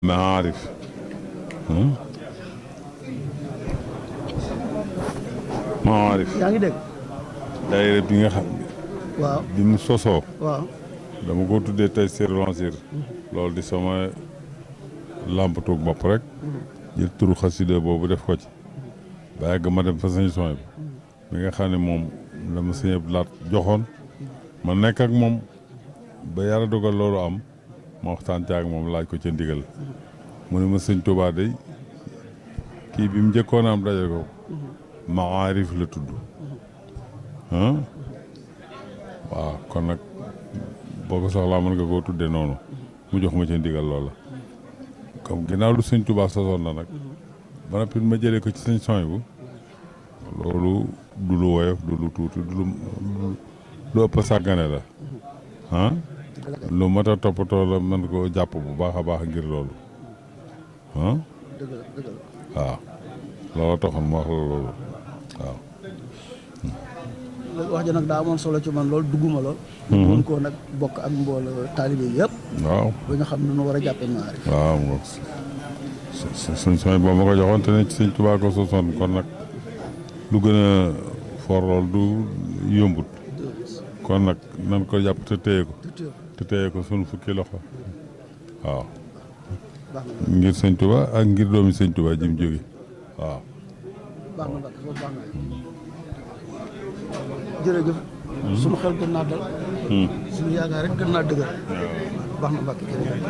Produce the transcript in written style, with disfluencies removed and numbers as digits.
maarif maarif yaa ngi dégg. daayira bi nga xam waaw bi mu sosoo waaw. dama ko tuddee tey Lansir loolu di sama làmpatoog bopp rek jël turu xasida boobu def ko ci ba yàgg ma dem fa sëñ Soy bi nga xam ne moom dama sëñ laat joxoon ma nekk ak moom ba yàlla dogal loolu am ma waxtaan ci ak moom laaj ko ca ndigal mu ne ma sëñ Tuubaa day kii bi mu njëkkoon am daje ko maarif la tudd waaw kon nag boo ko soxlaa mën nga koo tuddee noonu mu jox ma ca ndigal loola comme ginnaaw lu sëñ Tuubaa sosoon na nag ba noppi ma jëlee ko ci sëñ Soy bu loolu du lu woyof du lu tuuti du lu ëpp sàggane la lu mat a toppatoo la mën koo jàpp bu baax a baax ngir loolu waaw loolu taxoon ma wax la loolu waaw wax ji nag daa amoon solo ci man loolu dugguma lool. mun koo nag bokk ak mbooloo taalibe yi yëpp. waaw ba nga xam ne nu war a jàppee maarif. waaw sëñ Soy boo ma ko joxoon te ne ci sëñ Tuubaa ko sosoon kon nag lu gën a for lool du yombut kon nag nan ko jàpp te téye ko sunu fukki loxo waaw ngir sëñ Tuubaa ak ngir doomi sëñ Tuubaa ji mu jóge waaw baax na Mbacke foofu baax na jërëjëf sunu xel gën naa dal suñu yaakaar rek gën naa dëgër baax na Mbacke jërëjëf